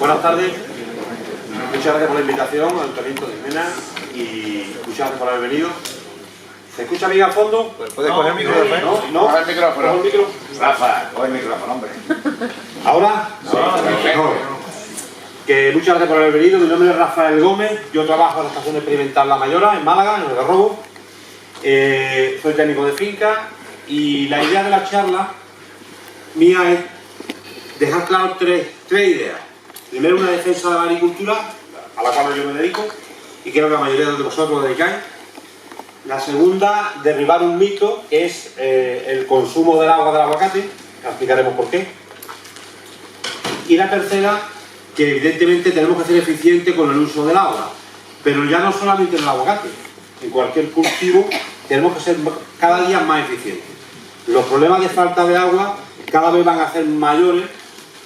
Buenas tardes, muchas gracias por la invitación, Ayuntamiento de Jimena, y muchas gracias por haber venido. ¿Se escucha bien al fondo? ¿Puedes coger el micrófono? No, coger el micrófono. ¿Cojo el micro? Rafa, coge el micrófono, hombre. ¿Ahora? Sí, mejor. Que muchas gracias por haber venido. Mi nombre es Rafael Gómez, yo trabajo en la Estación Experimental La Mayora, en Málaga, en el Algarrobo. Soy técnico de finca y la idea de la charla mía es dejar claro tres ideas. Primero, una defensa de la agricultura, a la cual yo me dedico, y creo que la mayoría de vosotros os dedicáis. La segunda, derribar un mito, que es el consumo del agua del aguacate, que explicaremos por qué. Y la tercera, que evidentemente tenemos que ser eficientes con el uso del agua, pero ya no solamente en el aguacate, en cualquier cultivo tenemos que ser cada día más eficientes. Los problemas de falta de agua cada vez van a ser mayores,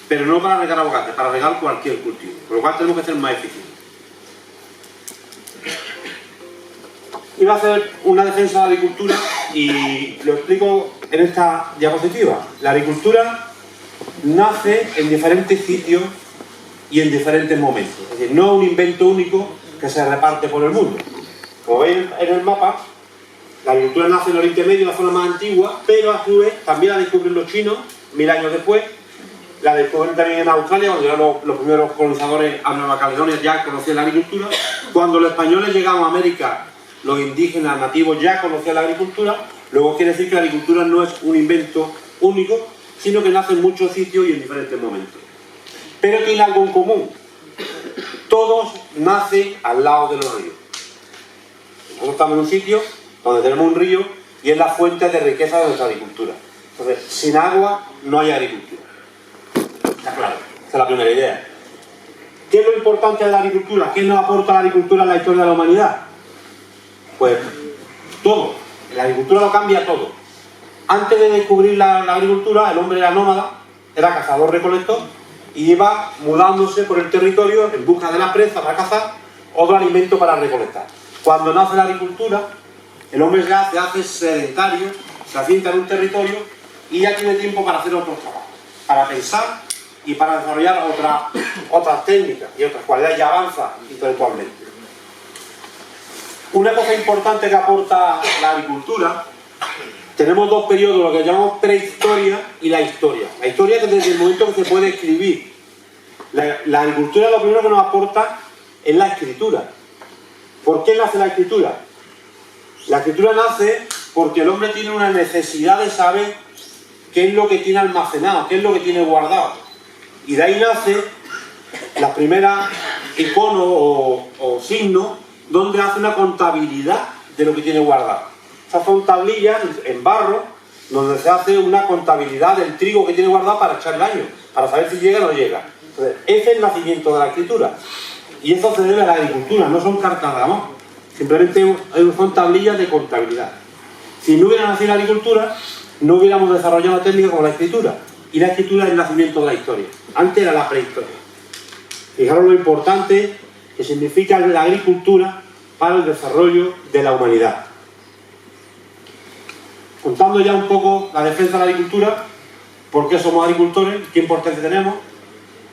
pero no para regar aguacate, para regar cualquier cultivo, por lo cual tenemos que ser más eficientes. Iba a hacer una defensa de la agricultura y lo explico en esta diapositiva. La agricultura nace en diferentes sitios y en diferentes momentos. Es decir, no es un invento único que se reparte por el mundo. Como veis en el mapa, la agricultura nace en el Oriente Medio, la zona más antigua, pero a su vez también la descubren los chinos 1000 años después. La descubren también en Australia, cuando llegaron los primeros colonizadores a Nueva Caledonia, ya conocían la agricultura. Cuando los españoles llegaron a América, los indígenas nativos ya conocían la agricultura. Luego quiere decir que la agricultura no es un invento único, sino que nace en muchos sitios y en diferentes momentos. Pero tiene algo en común. Todos nacen al lado de los ríos. Nosotros estamos en un sitio donde tenemos un río y es la fuente de riqueza de nuestra agricultura. Entonces, sin agua no hay agricultura. Está claro, esa es la primera idea. ¿Qué es lo importante de la agricultura? ¿Qué nos aporta la agricultura en la historia de la humanidad? Pues todo. La agricultura lo cambia todo. Antes de descubrir la agricultura, el hombre era nómada, era cazador-recolector y iba mudándose por el territorio en busca de la presa para cazar o de alimento para recolectar. Cuando nace la agricultura, el hombre se hace sedentario, se asienta en un territorio y ya tiene tiempo para hacer otros trabajos, para pensar y para desarrollar otras técnicas y otras cualidades, y avanza intelectualmente. Una cosa importante que aporta la agricultura, tenemos dos periodos, lo que llamamos prehistoria y la historia. La historia es desde el momento que se puede escribir. La agricultura lo primero que nos aporta es la escritura. ¿Por qué nace la escritura? La escritura nace porque el hombre tiene una necesidad de saber qué es lo que tiene almacenado, qué es lo que tiene guardado. Y de ahí nace la primera icono o signo donde hace una contabilidad de lo que tiene guardado. Esas son tablillas en barro donde se hace una contabilidad del trigo que tiene guardado para echar el año, para saber si llega o no llega. Entonces, ese es el nacimiento de la escritura. Y eso se debe a la agricultura, no son cartas de amor. Simplemente son tablillas de contabilidad. Si no hubiera nacido la agricultura, no hubiéramos desarrollado una técnica como la escritura. Y la escritura es el nacimiento de la historia. Antes era la prehistoria. Fijaros lo importante que significa la agricultura para el desarrollo de la humanidad. Contando ya un poco la defensa de la agricultura, por qué somos agricultores, qué importancia tenemos,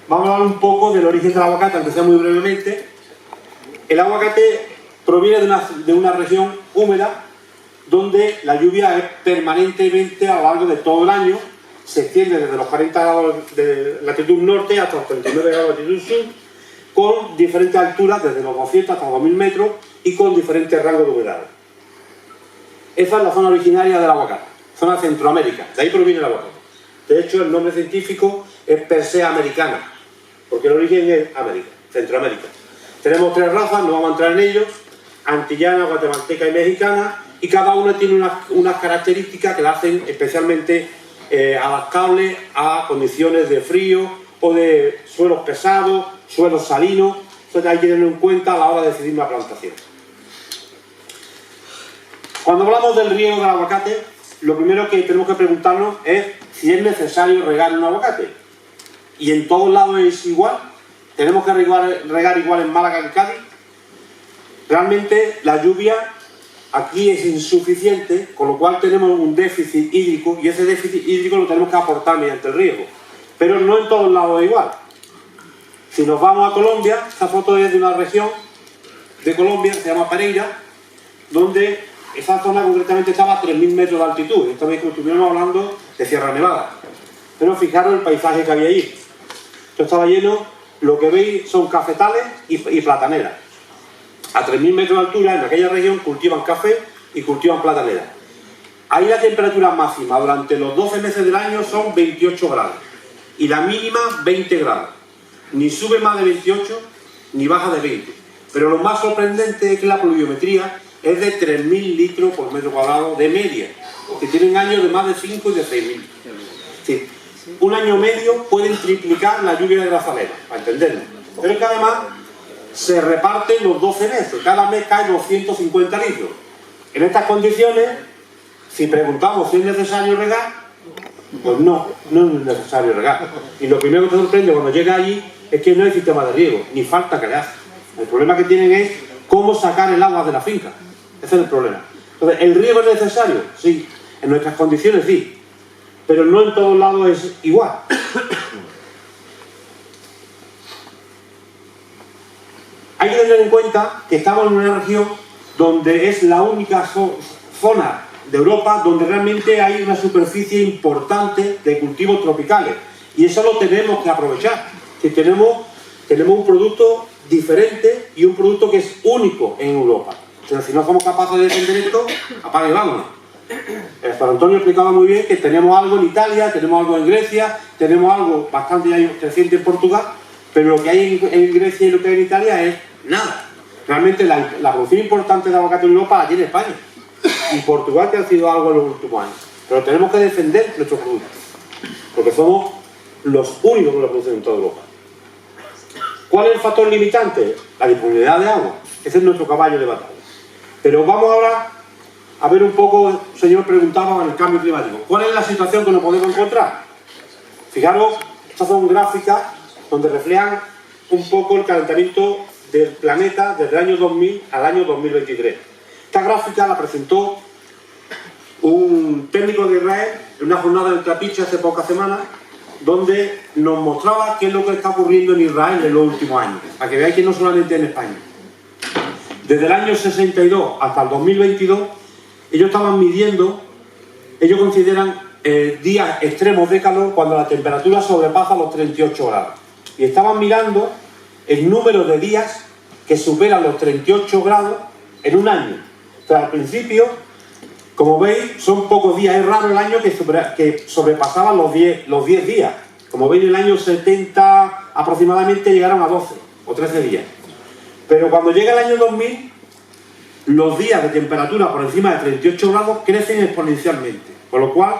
vamos a hablar un poco del origen del aguacate, aunque sea muy brevemente. El aguacate proviene de una región húmeda donde la lluvia es permanentemente a lo largo de todo el año, se extiende desde los 40 grados de latitud norte hasta los 39 grados de latitud sur, con diferentes alturas, desde los 200 hasta los 2000 metros y con diferentes rangos de humedad. Esa es la zona originaria del aguacate, zona de Centroamérica, de ahí proviene el aguacate. De hecho, el nombre científico es Persea americana, porque el origen es América, Centroamérica. Tenemos 3 razas, no vamos a entrar en ellos, antillana, guatemalteca y mexicana, y cada una tiene unas características que la hacen especialmente adaptable a condiciones de frío o de suelos pesados, suelos salinos. Entonces hay que tenerlo en cuenta a la hora de decidir una plantación. Cuando hablamos del riego del aguacate, lo primero que tenemos que preguntarnos es si es necesario regar un aguacate. Y en todos lados es igual. Tenemos que regar igual en Málaga que en Cádiz. Realmente la lluvia aquí es insuficiente, con lo cual tenemos un déficit hídrico y ese déficit hídrico lo tenemos que aportar mediante el riego. Pero no en todos lados es igual. Si nos vamos a Colombia, esta foto es de una región de Colombia, se llama Pereira, donde esa zona concretamente estaba a 3.000 metros de altitud. Esta vez que estuviéramos hablando de Sierra Nevada. Pero fijaros el paisaje que había allí. Esto estaba lleno, lo que veis son cafetales y plataneras. A 3.000 metros de altura, en aquella región, cultivan café y cultivan plataneras. Ahí la temperatura máxima durante los 12 meses del año son 28 grados. Y la mínima, 20 grados. Ni sube más de 28, ni baja de 20. Pero lo más sorprendente es que la pluviometría es de 3.000 litros por metro cuadrado de media, que tienen años de más de 5 y de 6.000. Sí, un año medio pueden triplicar la lluvia de Grazalema, para entenderlo. Pero es que además se reparten los 12 meses, cada mes caen 250 litros. En estas condiciones, si preguntamos si es necesario regar, pues no es necesario regar. Y lo primero que te sorprende cuando llega allí es que no hay sistema de riego, ni falta que le hace. El problema que tienen es cómo sacar el agua de la finca. Ese es el problema. Entonces, ¿el riego es necesario? Sí. En nuestras condiciones sí. Pero no en todos lados es igual. Hay que tener en cuenta que estamos en una región donde es la única zona de Europa donde realmente hay una superficie importante de cultivos tropicales. Y eso lo tenemos que aprovechar. Que tenemos un producto diferente y un producto que es único en Europa. O sea, si no somos capaces de defender esto, apaga y vámonos. El San Antonio explicaba muy bien que tenemos algo en Italia, tenemos algo en Grecia, tenemos algo bastante ya creciente en Portugal, pero lo que hay en Grecia y lo que hay en Italia es nada. Realmente la producción importante de aguacate en Europa la tiene España. Y Portugal, que ha sido algo en los últimos años. Pero tenemos que defender nuestros productos, porque somos los únicos que lo producen en toda Europa. ¿Cuál es el factor limitante? La disponibilidad de agua. Ese es nuestro caballo de batalla. Pero vamos ahora a ver un poco, el señor preguntaba en el cambio climático. ¿Cuál es la situación que nos podemos encontrar? Fijaros, estas son gráficas donde reflejan un poco el calentamiento del planeta desde el año 2000 al año 2023. Esta gráfica la presentó un técnico de Israel en una jornada en Trapiche hace pocas semanas, donde nos mostraba qué es lo que está ocurriendo en Israel en los últimos años, para que veáis que no solamente en España. Desde el año 62 hasta el 2022, ellos estaban midiendo, ellos consideran días extremos de calor cuando la temperatura sobrepasa los 38 grados. Y estaban mirando el número de días que superan los 38 grados en un año. O sea, al principio, como veis, son pocos días. Es raro el año que sobrepasaban los 10 días. Como veis, en el año 70 aproximadamente llegaron a 12 o 13 días. Pero cuando llega el año 2000, los días de temperatura por encima de 38 grados crecen exponencialmente. Con lo cual,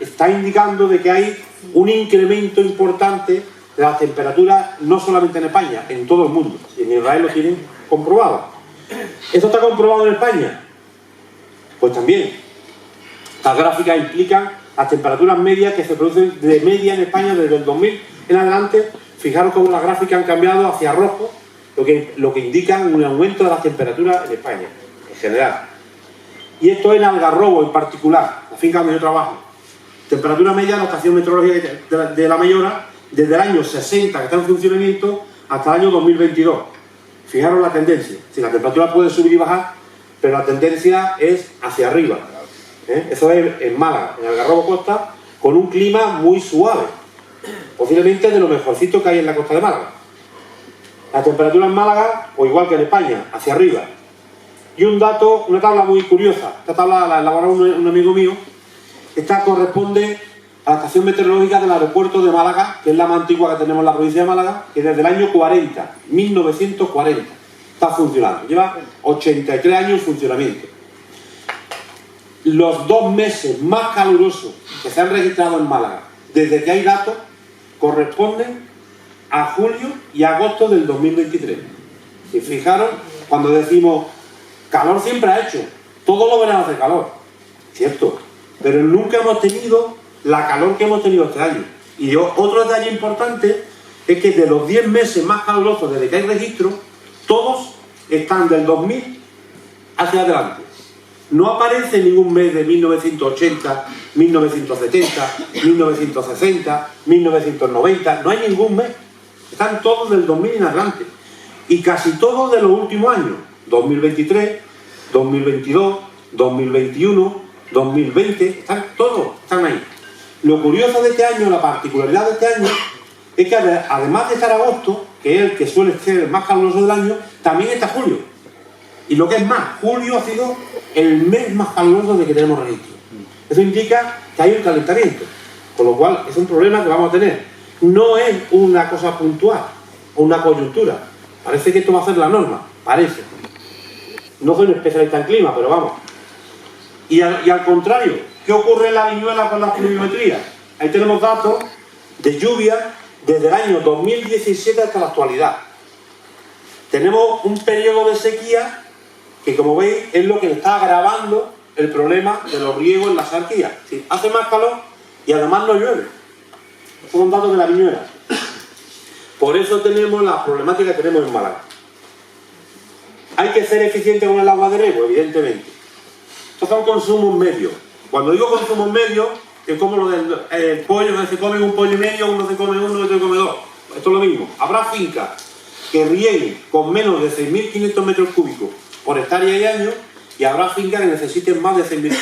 está indicando de que hay un incremento importante de las temperaturas, no solamente en España, en todo el mundo. Y en Israel lo tienen comprobado. ¿Esto está comprobado en España? Pues también. Las gráficas implican las temperaturas medias que se producen de media en España desde el 2000 en adelante. Fijaros cómo las gráficas han cambiado hacia rojo, lo que indica un aumento de las temperaturas en España, en general. Y esto en Algarrobo en particular, la finca donde yo trabajo. Temperatura media de la estación meteorológica de La Mayora, desde el año 60 que está en funcionamiento hasta el año 2022. Fijaros la tendencia. Si la temperatura puede subir y bajar, pero la tendencia es hacia arriba. Eso es en Málaga, en Algarrobo Costa, con un clima muy suave. Posiblemente de lo mejorcito que hay en la costa de Málaga. La temperatura en Málaga, o igual que en España, hacia arriba. Y un dato, una tabla muy curiosa. Esta tabla la elaboró un amigo mío. Esta corresponde a la estación meteorológica del aeropuerto de Málaga, que es la más antigua que tenemos en la provincia de Málaga, que desde el año 40, 1940, está funcionando. Lleva 83 años en funcionamiento. Los 2 meses más calurosos que se han registrado en Málaga, desde que hay datos, corresponden a julio y agosto del 2023. Y fijaros, cuando decimos, calor siempre ha hecho, todos los veranos hace calor, cierto, pero nunca hemos tenido la calor que hemos tenido este año. Y otro detalle importante es que de los 10 meses más calurosos desde que hay registro, todos están del 2000 hacia adelante. No aparece ningún mes de 1980, 1970, 1960, 1990, no hay ningún mes. Están todos del 2000 en adelante. Y casi todos de los últimos años. 2023, 2022, 2021, 2020. Están todos, están ahí. Lo curioso de este año, la particularidad de este año, es que además de estar agosto, que es el que suele ser el más caluroso del año, también está julio. Y lo que es más, julio ha sido el mes más caluroso de que tenemos registro. Eso indica que hay un calentamiento. Con lo cual, es un problema que vamos a tener. No es una cosa puntual o una coyuntura. Parece que esto va a ser la norma. Parece. No soy un especialista en clima, pero vamos. Y al contrario, ¿qué ocurre en la viñuela con las pluviometrías? Ahí tenemos datos de lluvia desde el año 2017 hasta la actualidad. Tenemos un periodo de sequía que, como veis, es lo que está agravando el problema de los riegos en la sequía. Sí, hace más calor y además no llueve. Estos son datos de la viñuela. Por eso tenemos la problemática que tenemos en Málaga. ¿Hay que ser eficiente con el agua de riego? Evidentemente. Estos son consumos medios. Cuando digo consumos medios, es como lo del pollo, que se come un pollo y medio, uno se come uno, otro se come dos. Esto es lo mismo. Habrá fincas que rieguen con menos de 6.500 metros cúbicos por hectárea y año, y habrá fincas que necesiten más de 6.500.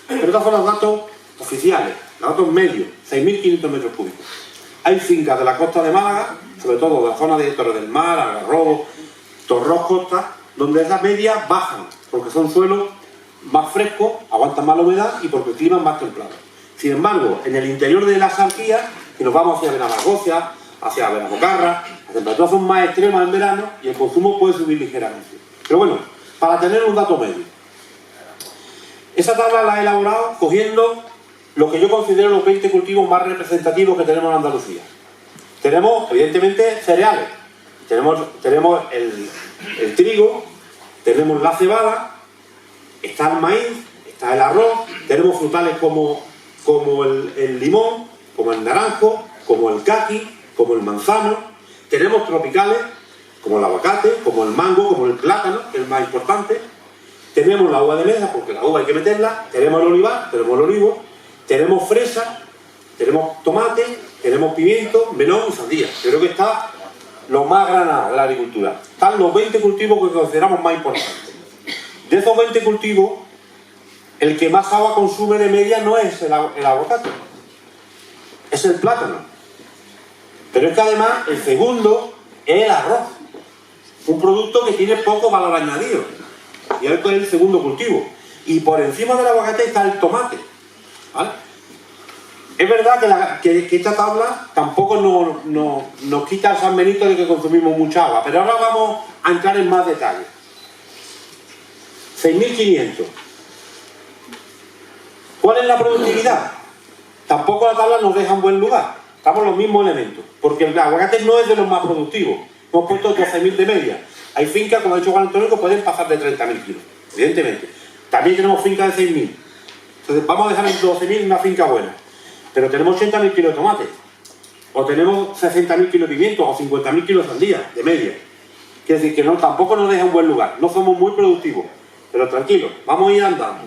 Pero estos son los datos oficiales, los datos medios, 6.500 metros cúbicos. Hay fincas de la costa de Málaga, sobre todo de la zona de Torre del Mar, Algarrobo, Torrós, Costa, donde esas medias bajan, porque son suelos más frescos, aguantan más la humedad y porque el clima es más templado. Sin embargo, en el interior de la Sarquía, si nos vamos hacia Benamagócia, hacia Benamocarra, las temperaturas son más extremas en verano y el consumo puede subir ligeramente. Pero bueno, para tener un dato medio. Esa tabla la he elaborado cogiendo lo que yo considero los 20 cultivos más representativos que tenemos en Andalucía. Tenemos, evidentemente, cereales. Tenemos el trigo, tenemos la cebada, está el maíz, está el arroz, tenemos frutales como el limón, como el naranjo, como el caqui, como el manzano, tenemos tropicales, como el aguacate, como el mango, como el plátano, que es el más importante, tenemos la uva de mesa, porque la uva hay que meterla, tenemos el olivar, tenemos el olivo, tenemos fresa, tenemos tomate, tenemos pimiento, melón y sandía. Yo creo que está lo más granado de la agricultura. Están los 20 cultivos que consideramos más importantes. De esos 20 cultivos, el que más agua consume de media no es el aguacate, es el plátano. Pero es que además el segundo es el arroz, un producto que tiene poco valor añadido. Y esto es el segundo cultivo. Y por encima del aguacate está el tomate. ¿Vale? Es verdad que esta tabla tampoco nos quita el San Benito de que consumimos mucha agua, pero ahora vamos a entrar en más detalle. 6.500. ¿Cuál es la productividad? Tampoco la tabla nos deja en buen lugar. Estamos en los mismos elementos, porque el aguacate no es de los más productivos. Hemos puesto 12.000 de media. Hay fincas, como ha dicho Juan Antonio, que pueden pasar de 30.000 kilos, evidentemente. También tenemos fincas de 6.000. Entonces vamos a dejar en 12.000 una finca buena. Pero tenemos 80.000 kilos de tomate, o tenemos 60.000 kilos de pimiento, o 50.000 kilos de sandía, de media. Quiere decir que no, tampoco nos deja en buen lugar. No somos muy productivos. Pero tranquilos, vamos a ir andando.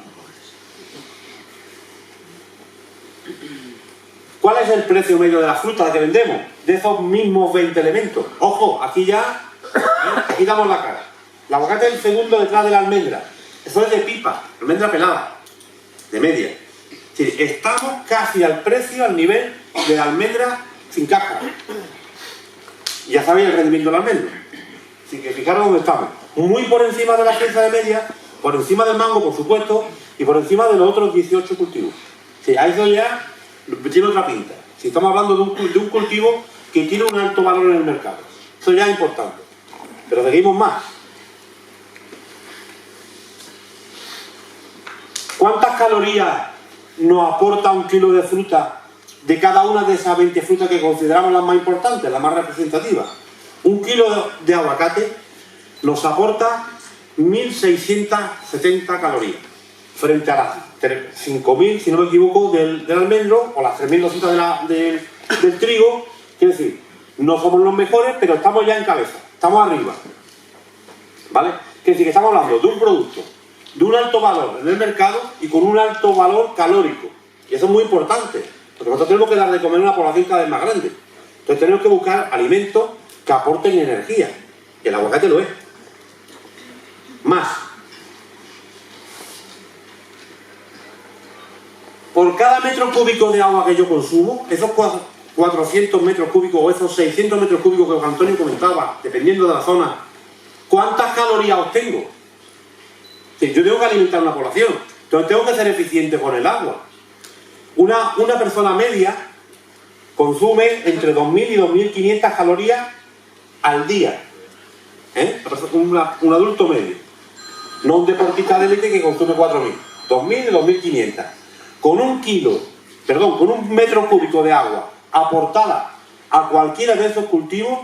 ¿Cuál es el precio medio de la fruta que vendemos? De esos mismos 20 elementos. Ojo, aquí ya, aquí damos la cara. El aguacate es el segundo detrás de la almendra. Eso es de pipa, almendra pelada, de media. Sí, estamos casi al precio, al nivel de la almendra sin cáscara. Y ya sabéis el rendimiento de la almendra. Así que fijaros dónde estamos. Muy por encima de la fresa de media, por encima del mango, por supuesto, y por encima de los otros 18 cultivos. Sí, a eso ya tiene otra pinta. Si estamos hablando de un cultivo que tiene un alto valor en el mercado. Eso ya es importante. Pero seguimos más. ¿Cuántas calorías nos aporta un kilo de fruta de cada una de esas 20 frutas que consideramos las más importantes, las más representativas? Un kilo de aguacate nos aporta 1.670 calorías frente a las 5.000, si no me equivoco, del almendro, o las 3.200 del trigo. Quiere decir, no somos los mejores, pero estamos ya en cabeza, estamos arriba. ¿Vale? Quiere decir que estamos hablando de un producto de un alto valor en el mercado y con un alto valor calórico. Y eso es muy importante, porque nosotros tenemos que dar de comer a una población cada vez más grande. Entonces tenemos que buscar alimentos que aporten energía. Y el aguacate lo es. Más. Por cada metro cúbico de agua que yo consumo, esos 400 metros cúbicos o esos 600 metros cúbicos que Antonio comentaba, dependiendo de la zona, ¿cuántas calorías obtengo? Sí, yo tengo que alimentar una población, entonces tengo que ser eficiente con el agua. Una persona media consume entre 2.000 y 2.500 calorías al día. Un adulto medio. No un deportista de élite que consume 4.000. 2.000 y 2.500. Con un metro cúbico de agua aportada a cualquiera de esos cultivos,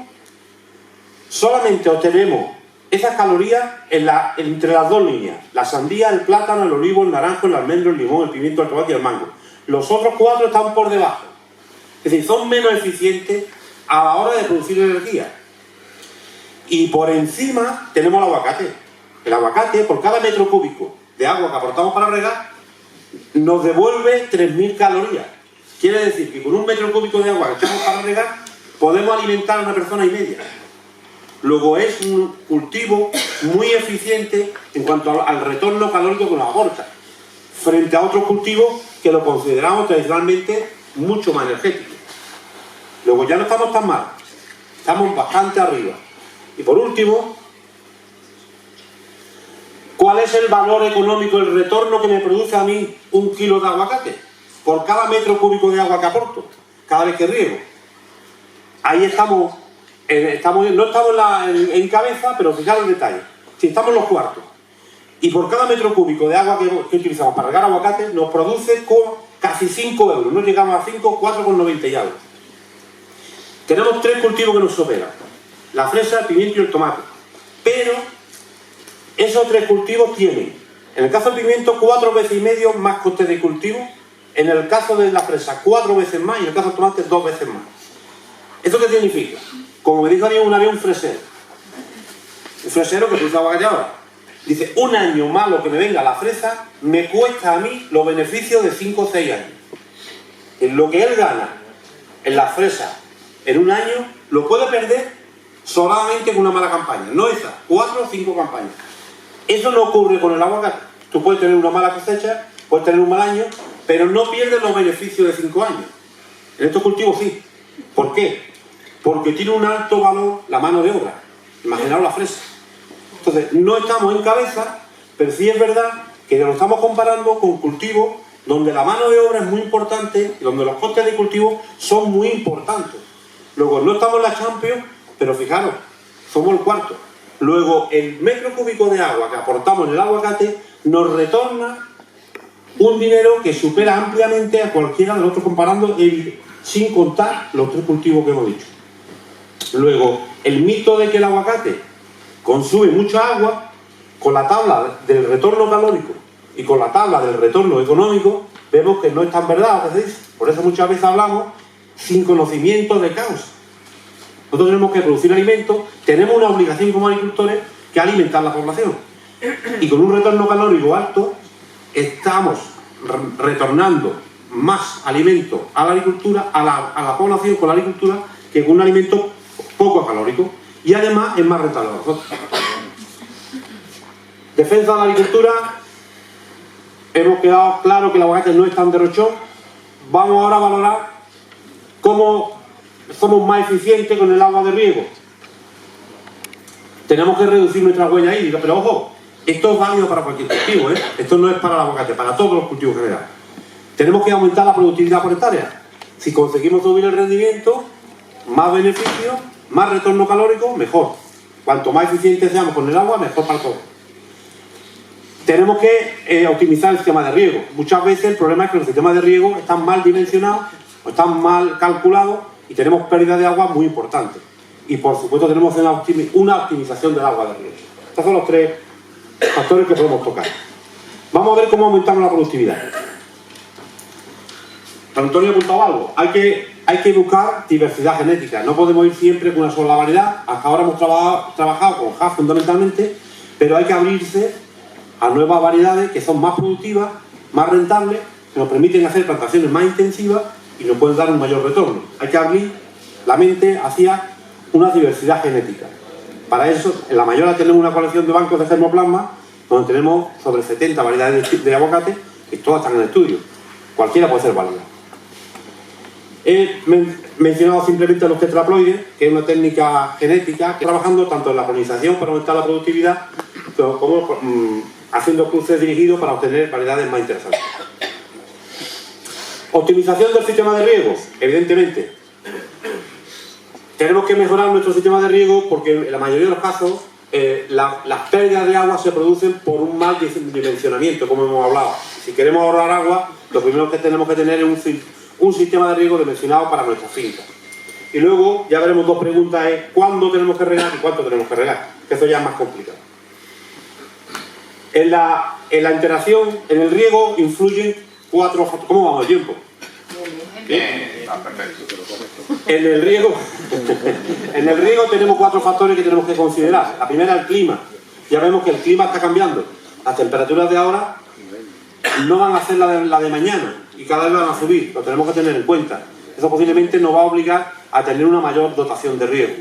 solamente obtenemos esas calorías entre las dos líneas: la sandía, el plátano, el olivo, el naranjo, el almendro, el limón, el pimiento, el tomate y el mango. Los otros 4 están por debajo. Es decir, son menos eficientes a la hora de producir energía. Y por encima tenemos el aguacate. El aguacate, por cada metro cúbico de agua que aportamos para regar, nos devuelve 3.000 calorías. Quiere decir que con un metro cúbico de agua que echamos para regar, podemos alimentar a una persona y media. Luego es un cultivo muy eficiente en cuanto al retorno calórico que nos aporta, frente a otros cultivos que lo consideramos tradicionalmente mucho más energéticos. Luego ya no estamos tan mal, estamos bastante arriba. Y por último, ¿cuál es el valor económico, el retorno que me produce a mí un kilo de aguacate? Por cada metro cúbico de agua que aporto, cada vez que riego. Ahí estamos, no estamos en cabeza, pero fijaros el detalle. Si estamos en los cuartos, y por cada metro cúbico de agua que utilizamos para regar aguacate, nos produce casi 5 euros. No llegamos a 5, 4,90 y algo. Tenemos 3 cultivos que nos superan: la fresa, el pimiento y el tomate. Pero esos 3 cultivos tienen, en el caso del pimiento, 4 veces y medio más coste de cultivo; en el caso de la fresa, 4 veces más; y en el caso del tomate, 2 veces más. ¿Esto qué significa? Como me dijo una vez un fresero que produce aguacate ahora, dice: un año malo que me venga la fresa me cuesta a mí los beneficios de 5 o 6 años. En lo que él gana en la fresa en un año, lo puede perder solamente con una mala campaña. No esa, 4 o 5 campañas. Eso no ocurre con el aguacate. Tú puedes tener una mala cosecha, puedes tener un mal año, pero no pierdes los beneficios de 5 años. En estos cultivos sí. ¿Por qué? Porque tiene un alto valor la mano de obra. Imaginaos la fresa. Entonces, no estamos en cabeza, pero sí es verdad que nos estamos comparando con cultivos donde la mano de obra es muy importante y donde los costes de cultivo son muy importantes. Luego, no estamos en la Champions, pero fijaros, somos el cuarto. Luego, el metro cúbico de agua que aportamos en el aguacate nos retorna un dinero que supera ampliamente a cualquiera de los otros, comparando sin contar los 3 cultivos que hemos dicho. Luego, el mito de que el aguacate consume mucha agua, con la tabla del retorno calórico y con la tabla del retorno económico, vemos que no es tan verdad. Por eso muchas veces hablamos sin conocimiento de causa. Nosotros tenemos que producir alimentos, tenemos una obligación como agricultores que alimentar la población. Y con un retorno calórico alto, estamos retornando más alimento a la agricultura, a la población con la agricultura, que con un alimento poco calórico. Y además es más rentable para nosotros. Defensa de la agricultura. Hemos quedado claro que el aguacate no es tan derrochón. Vamos ahora a valorar cómo somos más eficientes con el agua de riego. Tenemos que reducir nuestra huella hídrica, pero ojo, esto es válido para cualquier cultivo, ¿eh? Esto no es para el aguacate, para todos los cultivos en general. Tenemos que aumentar la productividad por hectárea. Si conseguimos subir el rendimiento, más beneficio, más retorno calórico, mejor. Cuanto más eficientes seamos con el agua, mejor para todos. Tenemos que optimizar el sistema de riego. Muchas veces el problema es que los sistemas de riego están mal dimensionados o están mal calculados y tenemos pérdida de agua muy importante. Y por supuesto tenemos una optimización del agua de riego. Estos son los 3 factores que podemos tocar. Vamos a ver cómo aumentamos la productividad. Antonio ha apuntado algo. Hay que buscar diversidad genética. No podemos ir siempre con una sola variedad. Hasta ahora hemos trabajado con Hass fundamentalmente, pero hay que abrirse a nuevas variedades que son más productivas, más rentables, que nos permiten hacer plantaciones más intensivas y nos pueden dar un mayor retorno. Hay que abrir la mente hacia una diversidad genética. Para eso, en La Mayora tenemos una colección de bancos de germoplasma donde tenemos sobre 70 variedades de aguacate y todas están en el estudio. Cualquiera puede ser válida. He mencionado simplemente los tetraploides, que es una técnica genética que está trabajando tanto en la polinización para aumentar la productividad como haciendo cruces dirigidos para obtener variedades más interesantes. Optimización del sistema de riego, evidentemente. Tenemos que mejorar nuestro sistema de riego porque en la mayoría de los casos las pérdidas de agua se producen por un mal dimensionamiento, como hemos hablado. Si queremos ahorrar agua, lo primero que tenemos que tener es un sistema de riego dimensionado para nuestras fincas. Y luego ya veremos dos preguntas, es cuándo tenemos que regar y cuánto tenemos que regar, que eso ya es más complicado. En la interacción, en el riego, influyen 4 factores. ¿Cómo vamos de tiempo? Bien, perfecto. En el riego tenemos 4 factores que tenemos que considerar. La primera, el clima. Ya vemos que el clima está cambiando. Las temperaturas de ahora no van a ser la de mañana y cada vez van a subir. Lo tenemos que tener en cuenta. Eso posiblemente nos va a obligar a tener una mayor dotación de riego.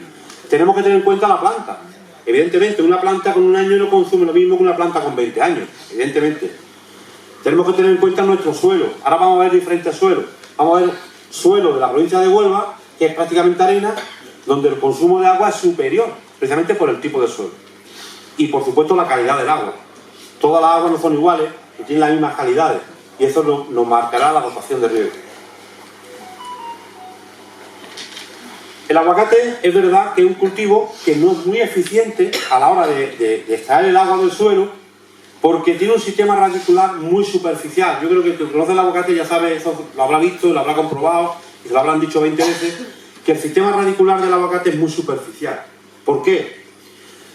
Tenemos que tener en cuenta la planta. Evidentemente, una planta con 1 año no consume lo mismo que una planta con 20 años. Evidentemente. Tenemos que tener en cuenta nuestro suelo. Ahora vamos a ver diferentes suelos. Vamos a ver suelo de la provincia de Huelva, que es prácticamente arena, donde el consumo de agua es superior, precisamente por el tipo de suelo. Y por supuesto la calidad del agua. Todas las aguas no son iguales y tienen las mismas calidades. Y eso nos marcará la dotación de riego. El aguacate es verdad que es un cultivo que no es muy eficiente a la hora de extraer el agua del suelo, porque tiene un sistema radicular muy superficial. Yo creo que el que conoce el aguacate ya sabe, eso lo habrá visto, lo habrá comprobado y se lo habrán dicho 20 veces, que el sistema radicular del aguacate es muy superficial. ¿Por qué?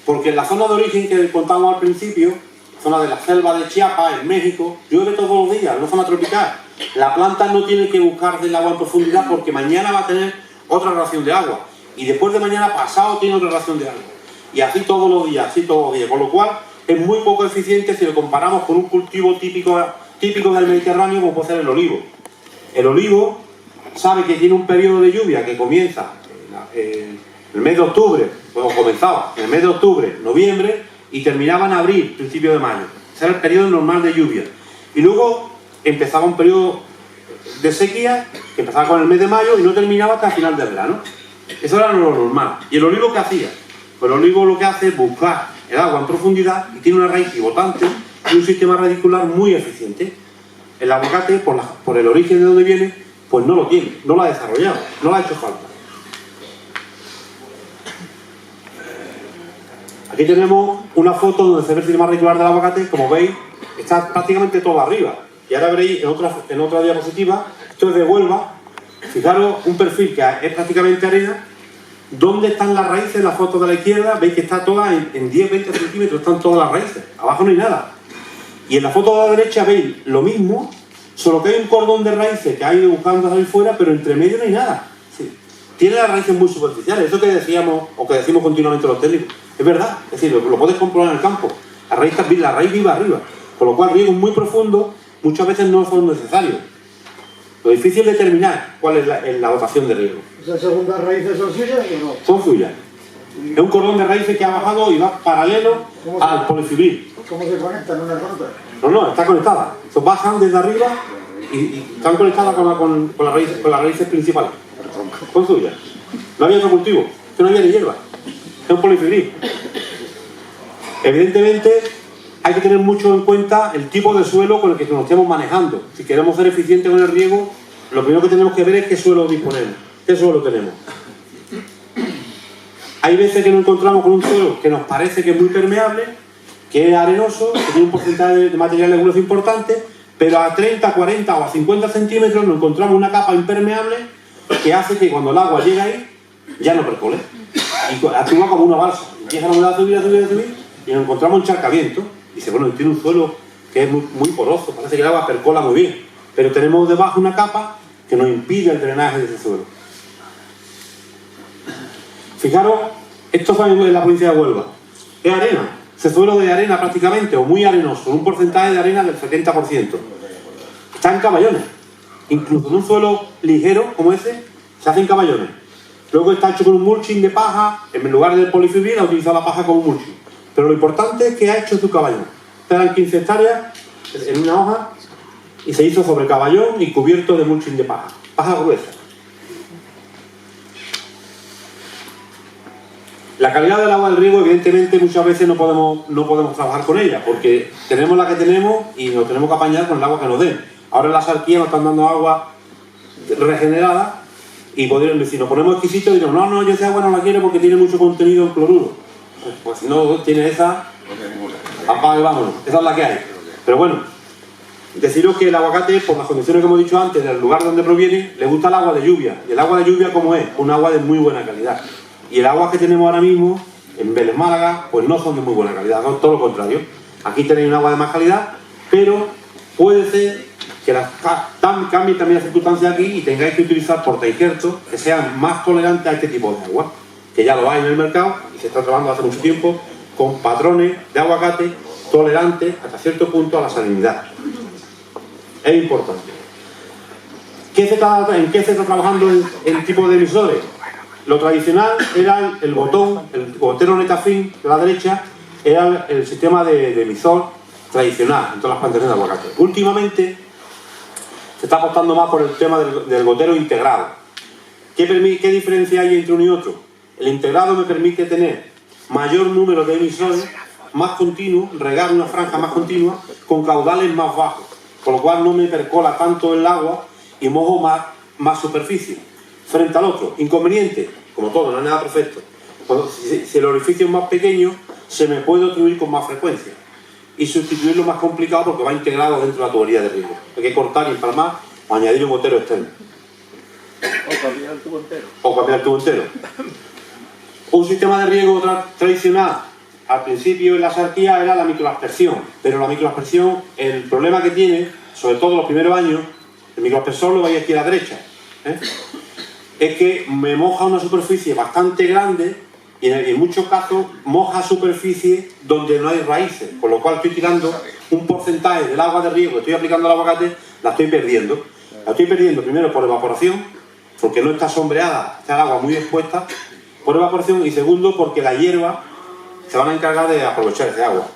Porque en la zona de origen que contábamos al principio, zona de la selva de Chiapas, en México, llueve todos los días, en una zona tropical. La planta no tiene que buscar del agua en profundidad porque mañana va a tener otra ración de agua. Y después de mañana pasado tiene otra ración de agua. Y así todos los días, Con lo cual es muy poco eficiente si lo comparamos con un cultivo típico del Mediterráneo como puede ser el olivo. El olivo sabe que tiene un periodo de lluvia que comienza en el mes de octubre, bueno, comenzaba en el mes de octubre, noviembre, y terminaba en abril, principio de mayo. Ese era el periodo normal de lluvia. Y luego empezaba un periodo de sequía, que empezaba con el mes de mayo y no terminaba hasta el final del verano. Eso era lo normal. ¿Y el olivo qué hacía? Pues el olivo lo que hace es buscar el agua en profundidad y tiene una raíz pivotante y un sistema radicular muy eficiente. El aguacate, por el origen de donde viene, pues no lo tiene, no lo ha desarrollado, no le ha hecho falta. Aquí tenemos una foto donde se ve el sistema radicular del aguacate. Como veis, está prácticamente todo arriba. Y ahora veréis en otra diapositiva, esto es de Huelva. Fijaros, un perfil que es prácticamente arena. ¿Dónde están las raíces? En la foto de la izquierda veis que está toda en 10-20 centímetros, están todas las raíces. Abajo no hay nada. Y en la foto de la derecha veis lo mismo, solo que hay un cordón de raíces que ha ido buscando salir fuera, pero entre medio no hay nada. Sí. Tiene las raíces muy superficiales, eso que decíamos, o que decimos continuamente los técnicos. Es verdad, es decir, lo puedes comprobar en el campo. La raíz viva arriba. Con lo cual riegos muy profundos muchas veces no son necesarios. Lo difícil es determinar cuál es la dotación de riego. ¿Esas segundas raíces son suyas o no? Son suyas. Es un cordón de raíces que ha bajado y va paralelo al polifibril. ¿Cómo se conectan unas con otras? No, está conectada. Estos bajan desde arriba y están conectadas con las raíces principales. Son suyas. No había otro cultivo, que no había ni hierba. Es un polifibril. Evidentemente hay que tener mucho en cuenta el tipo de suelo con el que nos estemos manejando. Si queremos ser eficientes con el riego, lo primero que tenemos que ver es qué suelo disponemos, qué suelo tenemos. Hay veces que nos encontramos con un suelo que nos parece que es muy permeable, que es arenoso, que tiene un porcentaje de material legumoso importante, pero a 30, 40 o a 50 centímetros nos encontramos una capa impermeable que hace que cuando el agua llega ahí, ya no percole. Y actúa como una balsa. Empieza a subir, y nos encontramos encharcamiento. Y dice, bueno, tiene un suelo que es muy poroso, parece que el agua percola muy bien. Pero tenemos debajo una capa que nos impide el drenaje de ese suelo. Fijaros, esto fue en la provincia de Huelva. Es arena. Ese suelo de arena prácticamente, o muy arenoso, con un porcentaje de arena del 70%. Está en caballones. Incluso en un suelo ligero como ese, se hacen caballones. Luego está hecho con un mulching de paja, en lugar del polifibril ha utilizado la paja como mulching. Pero lo importante es que ha hecho su caballón. Eran 15 hectáreas en una hoja y se hizo sobre caballón y cubierto de mulching de paja. Paja gruesa. La calidad del agua del riego, evidentemente, muchas veces no podemos trabajar con ella, porque tenemos la que tenemos y nos tenemos que apañar con el agua que nos den. Ahora en la Sarquía nos están dando agua regenerada y si nos ponemos exquisitos diremos, no, yo esa agua no la quiero porque tiene mucho contenido en cloruro. Pues si no tiene esa, apague, vámonos, esa es la que hay. Pero bueno, deciros que el aguacate, por las condiciones que hemos dicho antes, del lugar donde proviene, le gusta el agua de lluvia. Y el agua de lluvia, ¿cómo es? Un agua de muy buena calidad. Y el agua que tenemos ahora mismo, en Vélez Málaga, pues no son de muy buena calidad, son todo lo contrario. Aquí tenéis un agua de más calidad, pero puede ser que cambie también las circunstancias aquí y tengáis que utilizar portainjertos que sean más tolerantes a este tipo de agua, que ya lo hay en el mercado y se está trabajando hace mucho tiempo con patrones de aguacate tolerantes hasta cierto punto a la salinidad. Es importante. ¿En qué se está trabajando el tipo de emisores? Lo tradicional era el botón, el gotero Netafim de la derecha, era el sistema de emisor tradicional en todas las plantaciones de aguacate. Últimamente se está apostando más por el tema del gotero integrado. ¿Qué diferencia hay entre uno y otro? El integrado me permite tener mayor número de emisores, más continuos, regar una franja más continua, con caudales más bajos, con lo cual no me percola tanto el agua y mojo más superficie. Frente al otro, inconveniente, como todo, no es nada perfecto. Si el orificio es más pequeño, se me puede obstruir con más frecuencia. Y sustituirlo es más complicado porque va integrado dentro de la tubería de riego. Hay que cortar y empalmar o añadir un gotero externo. O cambiar el tubo entero. O cambiar el tubo entero. Un sistema de riego tradicional, al principio en la Sarquía, era la microaspersión. Pero la microaspersión, el problema que tiene, sobre todo los primeros años, el microaspersor lo vais aquí a la derecha, es que me moja una superficie bastante grande y en muchos casos moja superficie donde no hay raíces, con lo cual estoy tirando un porcentaje del agua de riego que estoy aplicando al aguacate, la estoy perdiendo. La estoy perdiendo primero por evaporación, porque no está sombreada, está el agua muy expuesta, por evaporación, y segundo porque la hierba se van a encargar de aprovechar ese agua.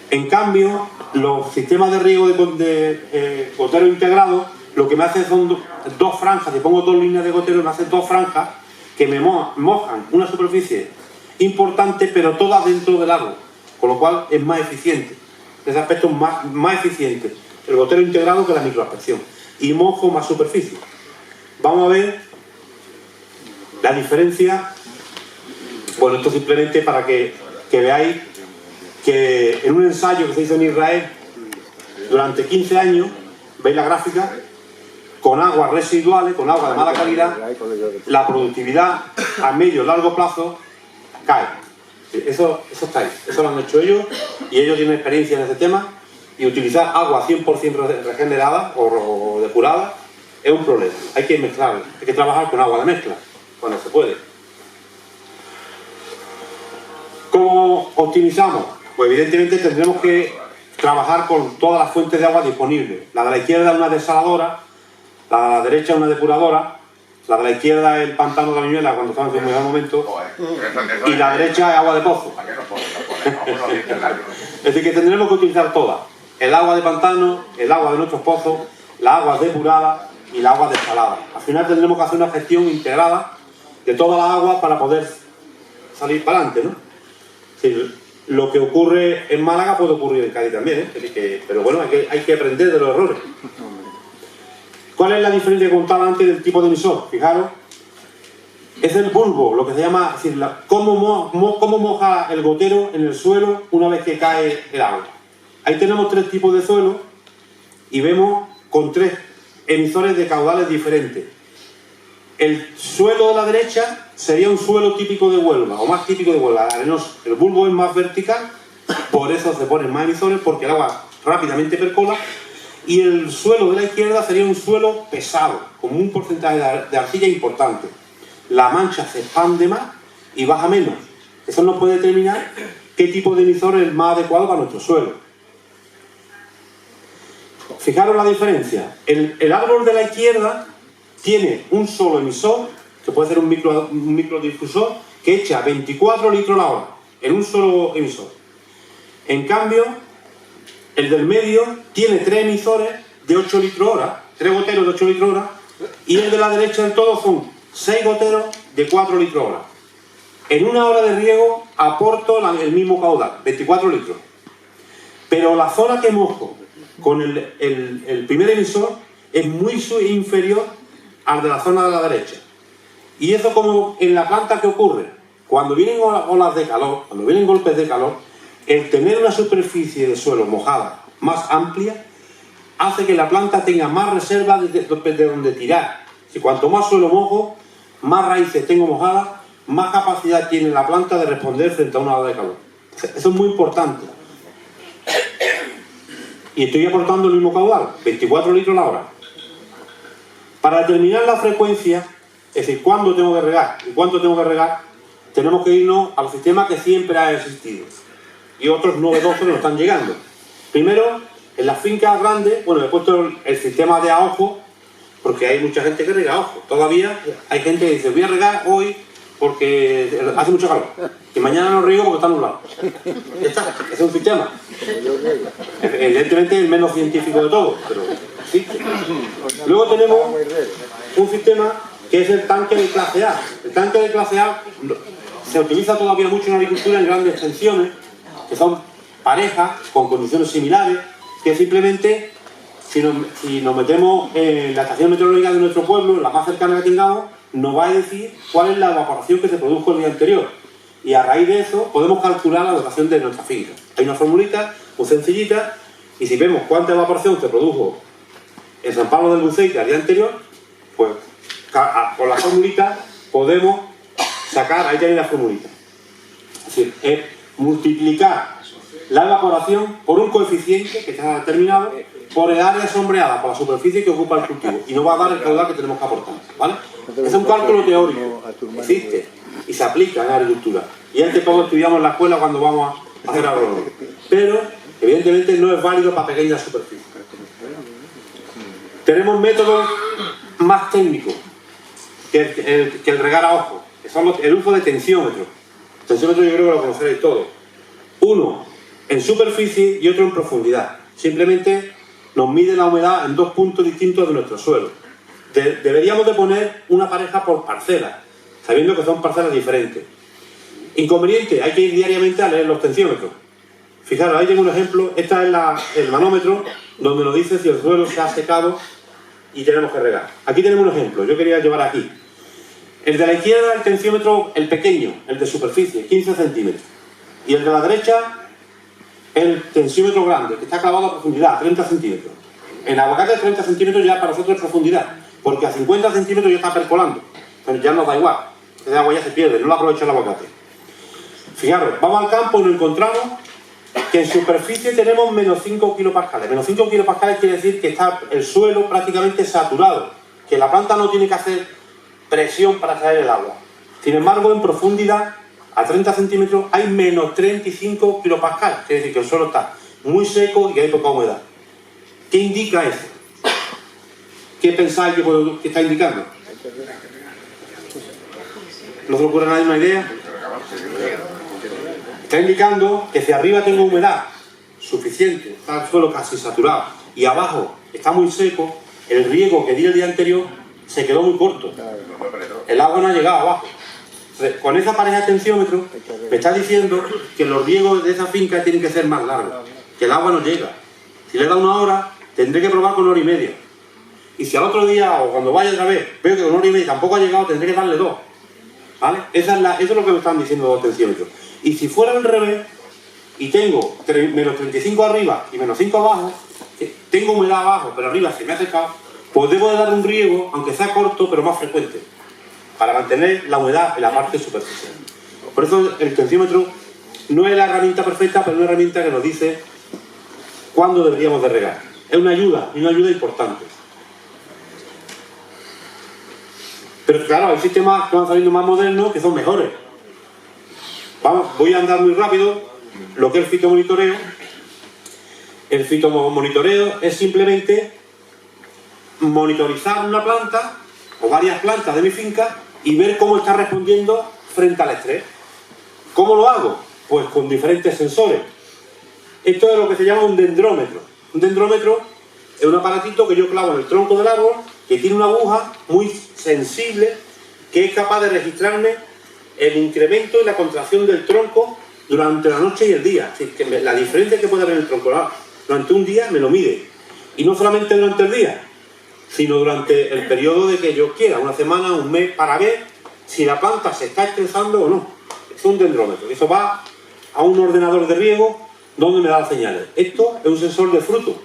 En cambio, los sistemas de riego de gotero integrado, lo que me hace son dos franjas, si pongo dos líneas de gotero, me hacen dos franjas que me mojan una superficie importante, pero todas dentro del agua, con lo cual es más eficiente. En ese aspecto es más eficiente el gotero integrado que la microaspersión. Y mojo más superficie. Vamos a ver la diferencia. Bueno, esto simplemente para que veáis que en un ensayo que se hizo en Israel durante 15 años, veis la gráfica, con aguas residuales, con agua de mala calidad, la productividad a medio y largo plazo cae. Eso está ahí, eso lo han hecho ellos y ellos tienen experiencia en ese tema, y utilizar agua 100% regenerada o depurada es un problema. Hay que mezclar, hay que trabajar con agua de mezcla cuando se puede. ¿Cómo optimizamos? Pues evidentemente tendremos que trabajar con todas las fuentes de agua disponibles. La de la izquierda es una desaladora, la de la derecha es una depuradora, la de la izquierda es el pantano de la Viñuela cuando estamos en un mejor momento, y la derecha es agua de pozo. Es decir, que tendremos que utilizar todas: el agua de pantano, el agua de nuestros pozos, las aguas depuradas y la agua desalada. Al final tendremos que hacer una gestión integrada de todas las aguas para poder salir para adelante, ¿no? Sí, lo que ocurre en Málaga puede ocurrir en Cádiz también, pero bueno, hay que aprender de los errores. ¿Cuál es la diferencia que contaba antes del tipo de emisor? Fijaros, es el bulbo, lo que se llama, es decir, cómo moja el gotero en el suelo una vez que cae el agua. Ahí tenemos tres tipos de suelo y vemos con tres emisores de caudales diferentes. El suelo de la derecha sería un suelo típico de Huelva, o más típico de Huelva, arenoso. El bulbo es más vertical, por eso se ponen más emisores, porque el agua rápidamente percola. Y el suelo de la izquierda sería un suelo pesado, con un porcentaje de arcilla importante. La mancha se expande más y baja menos. Eso nos puede determinar qué tipo de emisor es más adecuado para nuestro suelo. Fijaros la diferencia. El árbol de la izquierda tiene un solo emisor que puede ser un microdifusor, que echa 24 litros la hora en un solo emisor. En cambio, el del medio tiene 3 emisores de 8 litros hora, 3 goteros de 8 litros hora, y el de la derecha del todo son 6 goteros de 4 litros hora. En una hora de riego aporto el mismo caudal, 24 litros. Pero la zona que mojo con el primer emisor es muy inferior al de la zona de la derecha. Y eso, como en la planta, ¿qué ocurre? Cuando vienen olas de calor, cuando vienen golpes de calor, el tener una superficie de suelo mojada más amplia hace que la planta tenga más reserva de donde tirar. Si cuanto más suelo mojo, más raíces tengo mojadas, más capacidad tiene la planta de responder frente a una ola de calor. Eso es muy importante. Y estoy aportando el mismo caudal, 24 litros la hora. Para determinar la frecuencia, es decir, cuándo tengo que regar y cuánto tengo que regar, tenemos que irnos al sistema que siempre ha existido. Y otros novedosos nos están llegando. Primero, en las fincas grandes, bueno, he puesto el sistema de a ojo, porque hay mucha gente que rega a ojo. Todavía hay gente que dice, voy a regar hoy porque hace mucho calor. Y mañana no riego porque está nublado. Ya está, ese es un sistema. Evidentemente el menos científico de todos, pero existe. Luego tenemos un sistema que es el tanque de clase A. El tanque de clase A se utiliza todavía mucho en la agricultura en grandes extensiones, que son parejas con condiciones similares, que simplemente, si nos metemos en la estación meteorológica de nuestro pueblo, la más cercana que tengamos, nos va a decir cuál es la evaporación que se produjo el día anterior. Y a raíz de eso podemos calcular la dotación de nuestra finca. Hay una formulita muy sencillita, y si vemos cuánta evaporación se produjo en San Pablo del Buceite al día anterior, pues con la formulita podemos sacar, ahí tenéis la formulita. Es decir, es multiplicar la evaporación por un coeficiente que está determinado por el área sombreada, por la superficie que ocupa el cultivo, y nos va a dar el caudal que tenemos que aportar, ¿vale? Es un cálculo teórico, existe y se aplica en la agricultura. Y este todo estudiamos en la escuela cuando vamos a hacer agronomía. Pero, evidentemente, no es válido para pequeñas superficies. Tenemos métodos más técnicos que el regar a ojo, que son el uso de tensiómetros. El tensiómetro yo creo que lo conoceréis todos. Uno en superficie y otro en profundidad. Simplemente nos mide la humedad en 2 puntos distintos de nuestro suelo. Deberíamos de poner una pareja por parcela, sabiendo que son parcelas diferentes. Inconveniente, hay que ir diariamente a leer los tensiómetros. Fijaros, ahí tengo un ejemplo. Este es el manómetro, donde nos dice si el suelo se ha secado y tenemos que regar. Aquí tenemos un ejemplo, yo quería llevar aquí. El de la izquierda, el tensiómetro, el pequeño, el de superficie, 15 centímetros. Y el de la derecha, el tensiómetro grande, que está clavado a profundidad, 30 centímetros. En aguacate 30 centímetros ya para nosotros es profundidad, porque a 50 centímetros ya está percolando. Pero ya nos da igual, ese agua ya se pierde, no lo aprovecha el aguacate. Fijaros, vamos al campo y nos encontramos que en superficie tenemos menos 5 kilopascales. Menos 5 kilopascales quiere decir que está el suelo prácticamente saturado, que la planta no tiene que hacer presión para extraer el agua. Sin embargo, en profundidad, a 30 centímetros, hay menos 35 kilopascales. Quiere decir que el suelo está muy seco y hay poca humedad. ¿Qué indica eso? ¿Qué pensáis que está indicando? ¿No se os ocurre a nadie una idea? Está indicando que si arriba tengo humedad suficiente, está el suelo casi saturado, y abajo está muy seco, el riego que di el día anterior se quedó muy corto. El agua no ha llegado abajo. Entonces, con esa pareja de tensiómetros me está diciendo que los riegos de esa finca tienen que ser más largos, que el agua no llega. Si le da 1 hora, tendré que probar con 1 hora y media. Y si al otro día o cuando vaya otra vez veo que con 1 hora y media tampoco ha llegado, tendré que darle 2. ¿Vale? Eso es lo que me están diciendo los tensiómetros. Y si fuera al revés, y tengo menos 35 arriba y menos 5 abajo, tengo humedad abajo, pero arriba se me ha secado, pues debo de dar un riego, aunque sea corto, pero más frecuente, para mantener la humedad en la parte superficial. Por eso el tensiómetro no es la herramienta perfecta, pero es una herramienta que nos dice cuándo deberíamos de regar. Es una ayuda, y una ayuda importante. Pero claro, hay sistemas que van saliendo más modernos que son mejores. Voy a andar muy rápido. Lo que es el fitomonitoreo. El fitomonitoreo es simplemente monitorizar una planta o varias plantas de mi finca y ver cómo está respondiendo frente al estrés. ¿Cómo lo hago? Pues con diferentes sensores. Esto es lo que se llama un dendrómetro. Un dendrómetro es un aparatito que yo clavo en el tronco del árbol, que tiene una aguja muy sensible, que es capaz de registrarme el incremento y la contracción del tronco durante la noche y el día. Es decir, que la diferencia que puede haber en el tronco durante un día me lo mide. Y no solamente durante el día, sino durante el periodo de que yo quiera, una semana, un mes, para ver si la planta se está estresando o no. Es un dendrómetro. Eso va a un ordenador de riego donde me da las señales. Esto es un sensor de fruto.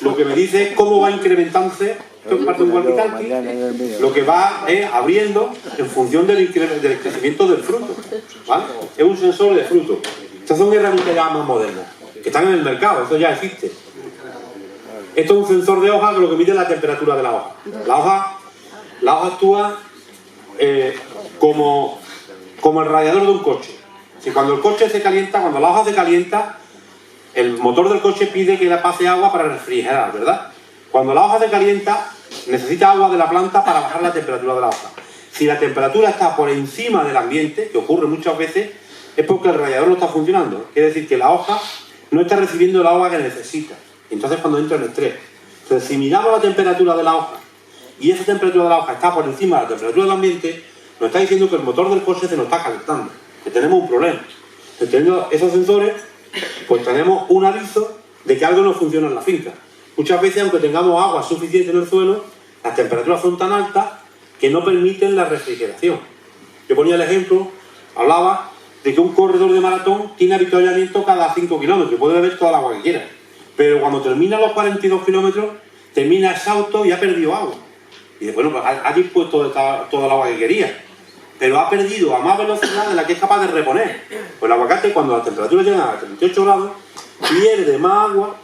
Lo que me dice es cómo va incrementándose, esto es parte de un walkie-talkie, lo que va abriendo en función del crecimiento del fruto. ¿Vale? Es un sensor de fruto. Estas son herramientas ya más modernas, que están en el mercado, eso ya existe. Esto es un sensor de hoja que lo que mide es la temperatura de la hoja. La hoja actúa como el radiador de un coche. Si cuando el coche se calienta, cuando la hoja se calienta, el motor del coche pide que le pase agua para refrigerar, ¿verdad? Cuando la hoja se calienta, necesita agua de la planta para bajar la temperatura de la hoja. Si la temperatura está por encima del ambiente, que ocurre muchas veces, es porque el radiador no está funcionando. Quiere decir que la hoja no está recibiendo el agua que necesita. Entonces cuando entra en estrés. Entonces si miramos la temperatura de la hoja y esa temperatura de la hoja está por encima de la temperatura del ambiente, nos está diciendo que el motor del coche se nos está calentando, que tenemos un problema. Entonces, teniendo esos sensores, pues tenemos un aviso de que algo no funciona en la finca. Muchas veces, aunque tengamos agua suficiente en el suelo, las temperaturas son tan altas que no permiten la refrigeración. Yo ponía el ejemplo, hablaba de que un corredor de maratón tiene avituallamiento cada 5 kilómetros, puede beber toda el agua que quiera, pero cuando termina los 42 kilómetros, termina exhausto y ha perdido agua. Y dice, bueno, pues ha dispuesto toda el agua que quería, pero ha perdido a más velocidad de la que es capaz de reponer. Pues el aguacate, cuando la temperatura llega a 38 grados, pierde más agua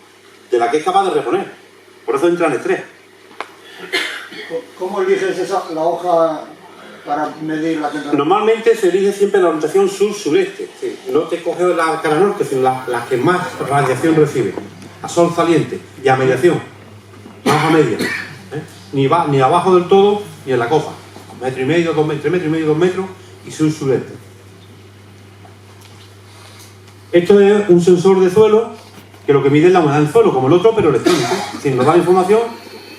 de la que es capaz de reponer. Por eso entra en estrés. ¿Cómo eliges la hoja para medir la temperatura? Normalmente se elige siempre la orientación sur-sureste. Sí. No te coges la cara norte, sino las que más radiación reciben. A sol saliente y a mediación. Más a media. Ni abajo del todo ni en la copa. 1,5 metros, 2 metros, 3,5 metros, 2 metros y sur-sureste. Esto es un sensor de suelo que lo que mide es la humedad del suelo, como el otro, pero electrónico. Si nos da información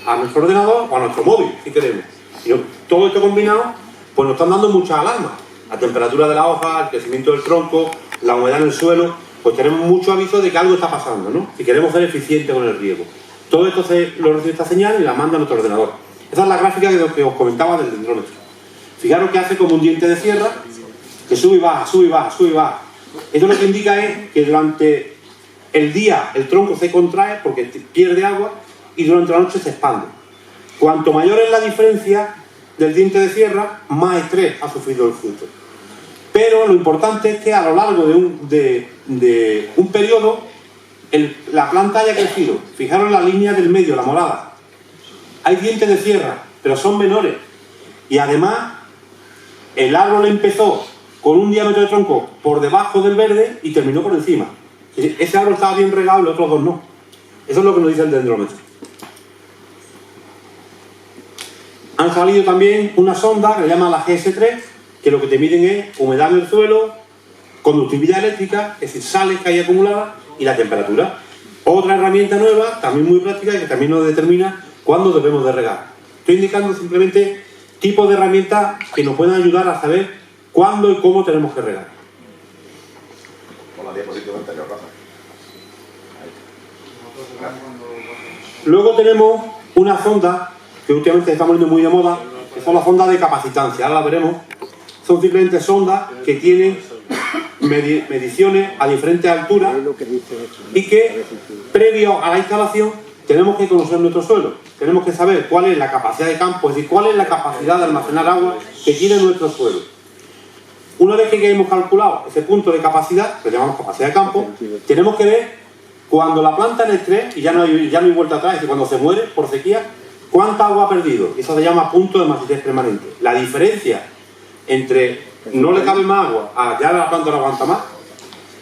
a nuestro ordenador o a nuestro móvil, si queremos. Y todo esto combinado, pues nos están dando muchas alarmas. La temperatura de la hoja, el crecimiento del tronco, la humedad en el suelo, pues tenemos mucho aviso de que algo está pasando, ¿no? Si queremos ser eficientes con el riego. Todo esto lo recibe esta señal y la manda a nuestro ordenador. Esa es la gráfica que os comentaba del dendrómetro. Fijaros que hace como un diente de sierra, que sube y baja, sube y baja, sube y baja. Esto lo que indica es que durante el día el tronco se contrae porque pierde agua y durante la noche se expande. Cuanto mayor es la diferencia del diente de sierra, más estrés ha sufrido el fruto. Pero lo importante es que a lo largo de un periodo la planta haya crecido. Fijaros la línea del medio, la morada. Hay dientes de sierra, pero son menores. Y además, el árbol empezó con un diámetro de tronco por debajo del verde y terminó por encima. Ese árbol estaba bien regado y los otros dos no. Eso es lo que nos dice el dendrómetro. Han salido también una sonda que se llama la GS3, que lo que te miden es humedad en el suelo, conductividad eléctrica, es decir, sales que hay acumuladas, y la temperatura. Otra herramienta nueva, también muy práctica, y que también nos determina cuándo debemos de regar. Estoy indicando simplemente tipos de herramientas que nos puedan ayudar a saber cuándo y cómo tenemos que regar. Con la diapositiva anterior, Rafa. Luego tenemos una sonda que últimamente se está poniendo muy de moda, que son las sondas de capacitancia. Ahora la veremos. Son simplemente sondas que tienen mediciones a diferentes alturas y que previo a la instalación tenemos que conocer nuestro suelo, tenemos que saber cuál es la capacidad de campo, es decir, cuál es la capacidad de almacenar agua que tiene nuestro suelo. Una vez que hemos calculado ese punto de capacidad, que llamamos capacidad de campo, tenemos que ver cuando la planta en estrés, y ya no hay vuelta atrás, es decir, cuando se muere por sequía, cuánta agua ha perdido. Eso se llama punto de masicidad permanente. La diferencia entre no le cabe más agua a ya la planta no aguanta más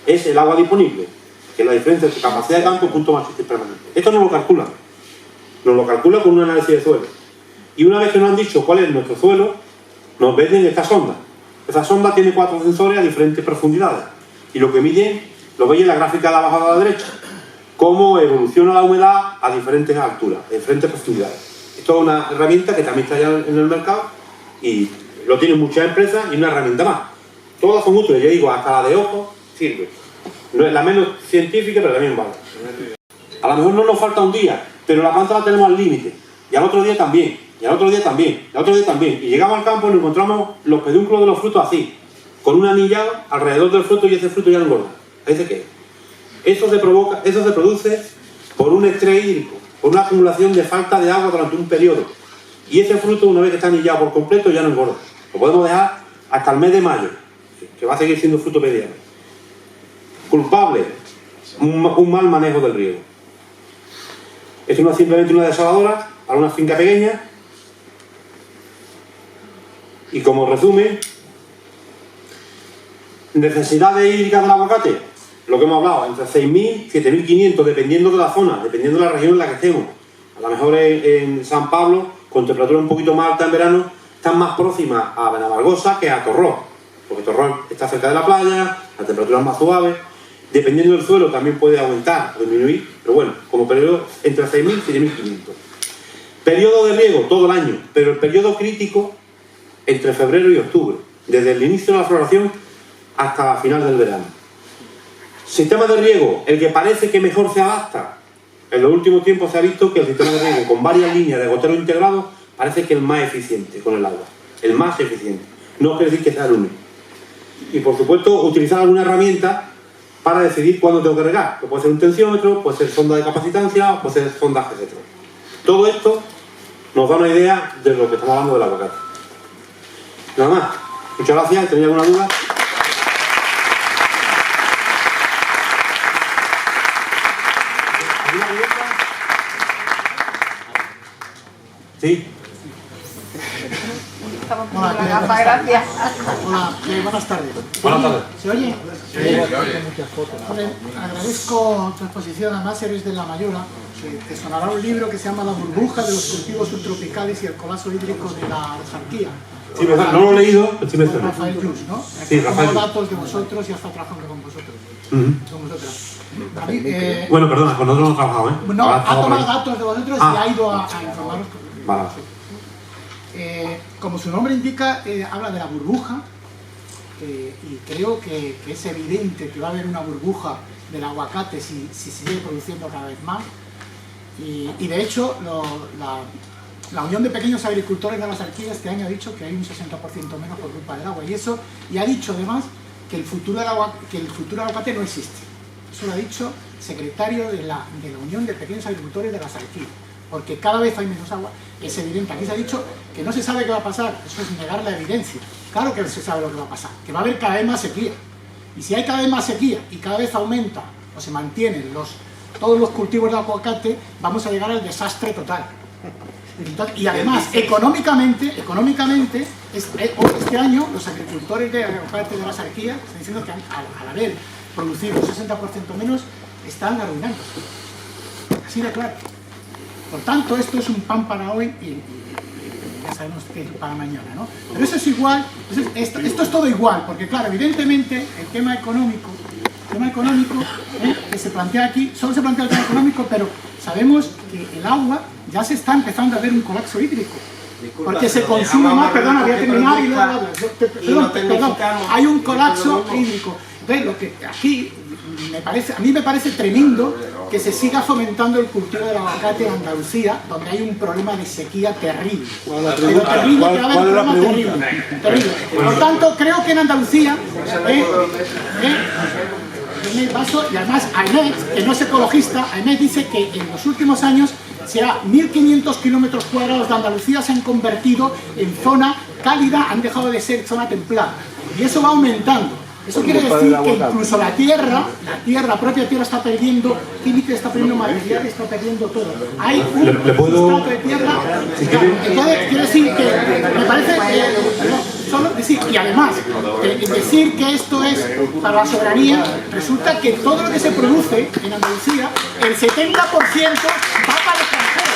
es el agua disponible, que es la diferencia entre capacidad de campo y punto de masicidad permanente. Esto no lo calculan. Nos lo calcula con un análisis de suelo. Y una vez que nos han dicho cuál es nuestro suelo, nos venden esta sonda. Esta sonda tiene 4 sensores a diferentes profundidades y lo que miden lo veis en la gráfica de abajo a la derecha, cómo evoluciona la humedad a diferentes alturas, a diferentes profundidades. Esto es una herramienta que también está ya en el mercado y lo tienen muchas empresas y una herramienta más. Todas son útiles, yo digo, hasta la de ojo sirve. No es la menos científica, pero también vale. A lo mejor no nos falta un día, pero la planta la tenemos al límite. Y al otro día también, y al otro día también, y al otro día también. Y llegamos al campo y nos encontramos los pedúnculos de los frutos así, con un anillado alrededor del fruto y ese fruto ya no engorda. Ahí se queda. Eso se produce por un estrés hídrico, por una acumulación de falta de agua durante un periodo. Y ese fruto, una vez que está anillado por completo, ya no engorda. Lo podemos dejar hasta el mes de mayo, que va a seguir siendo fruto mediano. Culpable, un mal manejo del riego. Esto no es simplemente una desaladora para una finca pequeña. Y como resumen, necesidades hídricas del aguacate, lo que hemos hablado, entre 6.000 y 7.500, dependiendo de la zona, dependiendo de la región en la que estemos. A lo mejor en San Pablo, con temperatura un poquito más alta en verano, están más próximas a Benabargosa que a Torrón, porque Torrón está cerca de la playa, la temperatura es más suave. Dependiendo del suelo también puede aumentar o disminuir, pero bueno, como periodo entre 6.000 y 7.500. Periodo de riego todo el año, pero el periodo crítico entre febrero y octubre, desde el inicio de la floración hasta la final del verano. Sistema de riego, el que parece que mejor se adapta. En los últimos tiempos se ha visto que el sistema de riego con varias líneas de gotero integrado parece que es el más eficiente con el agua, el más eficiente. No quiere decir que sea el único. Y por supuesto, utilizar alguna herramienta para decidir cuándo tengo que regar, que puede ser un tensiómetro, puede ser sonda de capacitancia, puede ser sondaje, etc. Todo esto nos da una idea de lo que estamos hablando del aguacate. Nada más. Muchas gracias. ¿Tenéis alguna duda? ¿Sí? Estamos con la gafa, gracias. Hola, buenas tardes. Buenas tardes. ¿Se oye? Sí, se oye. Hombre, agradezco tu exposición, además eres de La Mayora. Te sonará un libro que se llama La burbuja de los cultivos subtropicales y el colapso hídrico de la Argentina. Sí, no lo he leído, pero sí me suena. Rafael Cruz, ¿no? Sí, Rafael. Tengo datos de vosotros y hasta trabajando con vosotros. Con vosotras. A mí, Bueno, perdona, con nosotros no he trabajado, ¿eh? no, Ahora ha estamos tomado por ahí. datos de vosotros y ha ido a informaros. Vale. Como su nombre indica, habla de la burbuja y creo que es evidente que va a haber una burbuja del aguacate si se sigue produciendo cada vez más. Y de hecho, la Unión de Pequeños Agricultores de las Arquías este año ha dicho que hay un 60% menos por culpa del agua. Y ha dicho además que el futuro del aguacate no existe. Eso lo ha dicho el secretario de la Unión de Pequeños Agricultores de las Arquías. Porque cada vez hay menos agua, es evidente. Aquí se ha dicho que no se sabe qué va a pasar, eso es negar la evidencia. Claro que se sabe lo que va a pasar, que va a haber cada vez más sequía. Y si hay cada vez más sequía y cada vez aumenta o se mantienen todos los cultivos de aguacate, vamos a llegar al desastre total. Y además, económicamente este año los agricultores de aguacate de las Arquías están diciendo que al haber producido un 60% menos, están arruinando. Así de claro. Por tanto, esto es un pan para hoy y ya sabemos que es para mañana, ¿no? Pero eso es igual, esto es todo igual, porque claro, evidentemente el tema económico que se plantea aquí, solo se plantea el tema económico, pero sabemos que el agua ya se está empezando a ver un colapso hídrico. Porque se consume más, perdona, voy a terminar y luego perdón, hay un colapso hídrico. Entonces, lo que aquí a mí me parece tremendo que se siga fomentando el cultivo del aguacate en Andalucía, donde hay un problema de sequía terrible. Pero terrible, que va a haber un problema terrible. Por tanto, creo que en Andalucía, en el paso, y además AEMET, que no es ecologista, AEMET dice que en los últimos años 1.500 kilómetros cuadrados de Andalucía se han convertido en zona cálida, han dejado de ser zona templada. Y eso va aumentando. Eso quiere decir que incluso la propia tierra está perdiendo química, está perdiendo material, está perdiendo todo. Hay un sustrato de tierra. Entonces, quiero decir que me parece solo decir, y además, decir que esto es para la soberanía, resulta que todo lo que se produce en Andalucía, el 70% va para el extranjero.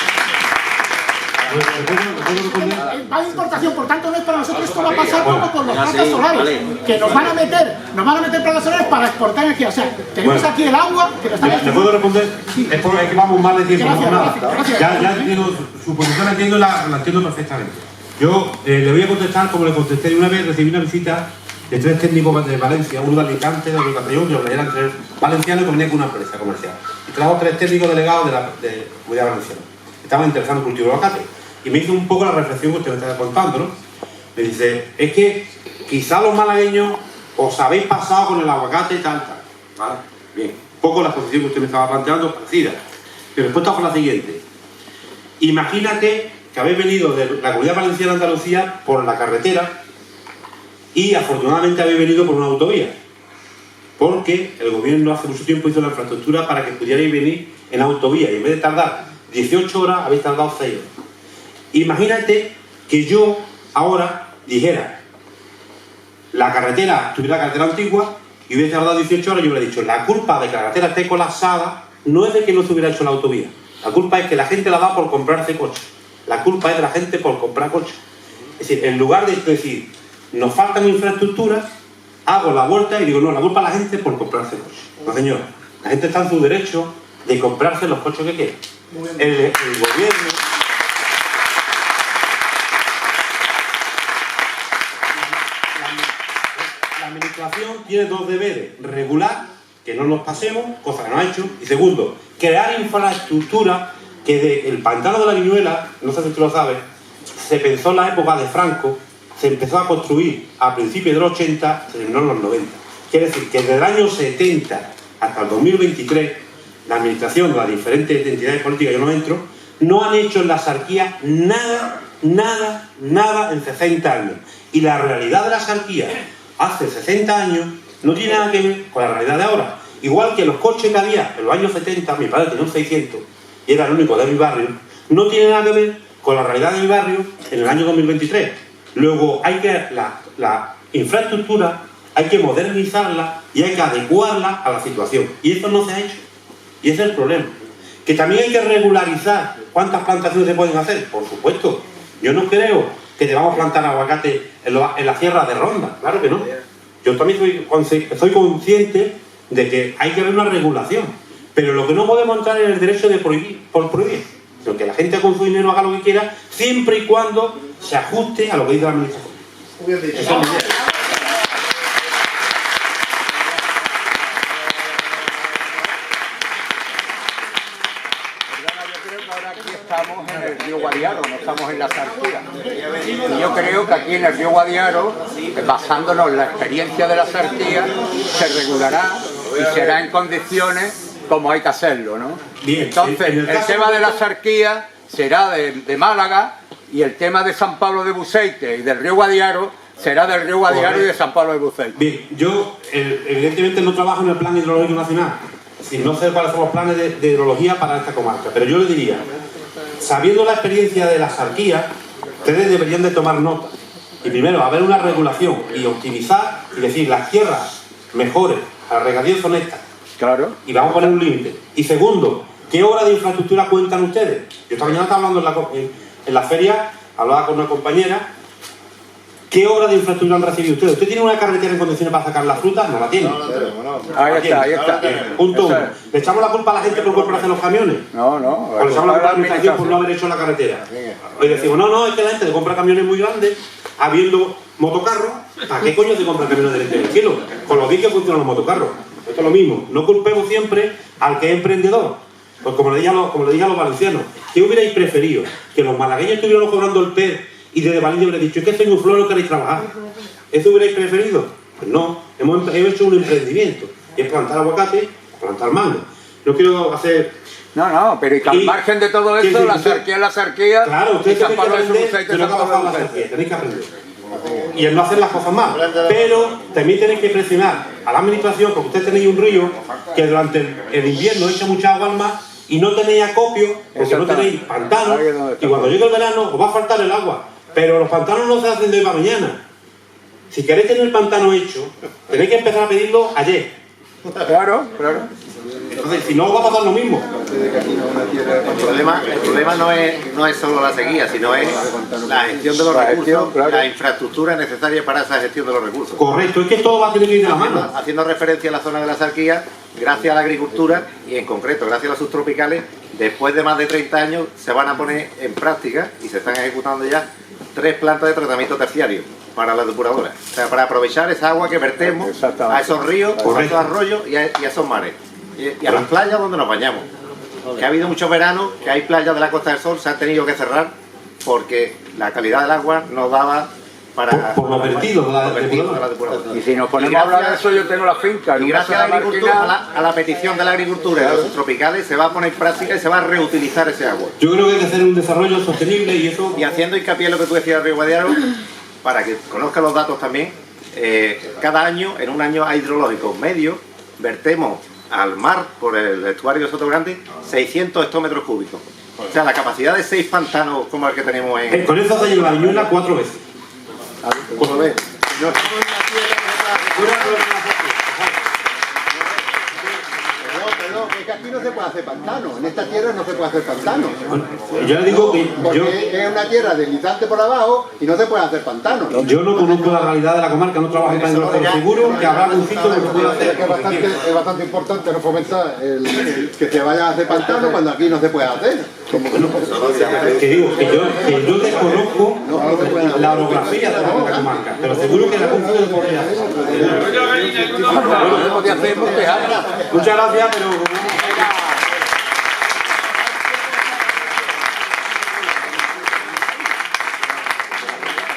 Va de importación, por tanto no es para nosotros. Esto va a pasar como con los placas solares, que nos van a meter placas solares para exportar energía. O sea, tenemos aquí el agua que lo estamos... ¿Le puedo responder? Sí. Es porque vamos mal de tiempo. Gracias. Ya entiendo, su posición la entiendo perfectamente. Yo le voy a contestar como le contesté una vez. Recibí una visita de 3 técnicos de Valencia, uno de Alicante, de Castellón, que eran 3 valencianos que venían con una empresa comercial. Y trajo 3 técnicos delegados de Comunidad Valenciana. Estaban interesados en el cultivo de aguacate. Y me hizo un poco la reflexión que usted me está contando, ¿no? Me dice, es que quizá los malagueños os habéis pasado con el aguacate y tal. ¿Vale? Bien. Un poco la posición que usted me estaba planteando, parecida. Mi respuesta fue la siguiente. Imagínate que habéis venido de la Comunidad Valenciana a Andalucía por la carretera y afortunadamente habéis venido por una autovía. Porque el gobierno hace mucho tiempo hizo la infraestructura para que pudierais venir en autovía y en vez de tardar 18 horas, habéis tardado 6 horas. Imagínate que yo ahora dijera, la carretera, tuviera la carretera antigua y hubiese tardado 18 horas, yo hubiera dicho, la culpa de que la carretera esté colapsada no es de que no se hubiera hecho la autovía. La culpa es que la gente la da por comprarse coche. La culpa es de la gente por comprar coche. Es decir, en lugar de decir, nos faltan infraestructuras, hago la vuelta y digo, no, la culpa es la gente por comprarse coche. No, señor, la gente está en su derecho de comprarse los coches que quiera. El gobierno... La administración tiene 2 deberes: regular, que no nos pasemos, cosa que no ha hecho, y segundo, crear infraestructura que el pantano de la Viñuela, no sé si tú lo sabes, se pensó en la época de Franco, se empezó a construir a principios de los 80, se terminó en los 90. Quiere decir que desde el año 70 hasta el 2023, la administración de las diferentes entidades políticas, yo no entro, no han hecho en la Sarquía nada en 60 años. Y la realidad de la Sarquía hace 60 años no tiene nada que ver con la realidad de ahora. Igual que los coches que había en los años 70, mi padre tenía un 600 y era el único de mi barrio, no tiene nada que ver con la realidad de mi barrio en el año 2023. Luego hay que la infraestructura hay que modernizarla y hay que adecuarla a la situación. Y eso no se ha hecho. Y ese es el problema. Que también hay que regularizar cuántas plantaciones se pueden hacer. Por supuesto. Yo no creo que debamos plantar aguacate en la sierra de Ronda. Claro que no. Yo también soy consciente de que hay que haber una regulación. Pero lo que no podemos entrar es el derecho de prohibir por prohibir. Sino que la gente con su dinero haga lo que quiera, siempre y cuando se ajuste a lo que dice la administración. Muy bien dicho. Estamos en el río Guadiaro, no estamos en la Sarquía. Y yo creo que aquí en el río Guadiaro, basándonos en la experiencia de la Sarquía, se regulará y será en condiciones como hay que hacerlo, ¿no? Bien, entonces, el tema de la Sarquía será de Málaga y el tema de San Pablo de Buceite y del río Guadiaro será del río Guadiaro y de San Pablo de Buceite. Bien, yo evidentemente no trabajo en el Plan Hidrológico Nacional, si no sé cuáles son los planes de hidrología para esta comarca, pero yo le diría, sabiendo la experiencia de la Sarquía, ustedes deberían de tomar nota. Y primero, haber una regulación y optimizar y decir, las tierras mejores para regadío son estas. Claro. Y vamos a poner un límite. Y segundo, ¿qué obra de infraestructura cuentan ustedes? Yo esta mañana estaba hablando en la feria, hablaba con una compañera. ¿Qué obra de infraestructura han recibido ustedes? ¿Usted tiene una carretera en condiciones para sacar la fruta? No la tiene. No la tenemos, no. Ahí está. Punto uno. ¿Le echamos la culpa a la gente por comprarse los camiones? No. ¿O le echamos la culpa a la administración por no haber hecho la carretera? Hoy decimos, no, es que la gente le compra camiones muy grandes, habiendo motocarros. ¿Para qué coño se compra camiones del cielo? Con lo bien que funcionan los motocarros. Esto es lo mismo. No culpemos siempre al que es emprendedor. Pues como le dije a los valencianos, ¿qué hubierais preferido? ¿Que los malagueños estuvieran cobrando el PER y desde Valencia hubiera dicho, es que soy un flor, no queréis trabajar? ¿Eso hubierais preferido? Pues no. Hemos hecho un emprendimiento. Y es plantar aguacate, plantar mango. No quiero hacer... No, pero y que al margen de todo esto, la Sarquía, claro, ustedes San tienen que Pablo de aprender Buceite, de lo que ha pasado en la Sarquía. Tenéis que aprender. Y el no hacer las cosas mal. Pero también tenéis que presionar a la administración, porque ustedes tenéis un río que durante el invierno echa mucha agua al mar y no tenéis acopio, porque no tenéis pantanos, y cuando llegue el verano os va a faltar el agua. Pero los pantanos no se hacen de hoy para mañana. Si queréis tener el pantano hecho, tenéis que empezar a pedirlo ayer. Claro. Entonces, si no, va a pasar lo mismo. El problema no es solo la sequía, sino es la gestión de los recursos, la infraestructura necesaria para esa gestión de los recursos. Correcto, es que todo va a tener que ir de la mano. Haciendo referencia a la zona de la Sarquía, gracias a la agricultura y en concreto gracias a los subtropicales, después de más de 30 años se van a poner en práctica y se están ejecutando ya 3 plantas de tratamiento terciario para las depuradoras. O sea, para aprovechar esa agua que vertemos a esos ríos, a esos arroyos y a esos mares. Y a las playas donde nos bañamos. Que ha habido muchos veranos que hay playas de la Costa del Sol se han tenido que cerrar porque la calidad del agua no daba para... Por los vertidos de la depuradora. Y si nos ponemos a hablar de eso, yo tengo la finca. Y gracias a la agricultura, a la petición de la agricultura y de los subtropicales, se va a poner en práctica y se va a reutilizar ese agua. Yo creo que hay que hacer un desarrollo sostenible y eso... Y haciendo hincapié en lo que tú decías, Río Guadiaro, para que conozcan los datos también, cada año, en un año hidrológico medio, vertemos al mar, por el estuario de Sotogrande, 600 hectómetros cúbicos. O sea, la capacidad de 6 pantanos como el que tenemos en... Con eso se lleva la Viñuela 4 veces. ¿Cómo ves? Perdón, es que aquí no se puede hacer pantano. En esta tierra no se puede hacer pantano. Yo le digo que Porque es una tierra deslizante por abajo y no se puede hacer pantano. yo no conozco la realidad de la comarca, no trabajo en Pedro, pero seguro que habrá algún sitio donde se pueda hacer. Es bastante importante no fomentar que se vaya a hacer pantano cuando aquí no se puede hacer. Que digo, que yo desconozco la orografía de la comarca, pero seguro que en algún sitio se podría hacer. Lo podemos hacer, Muchas gracias, pero...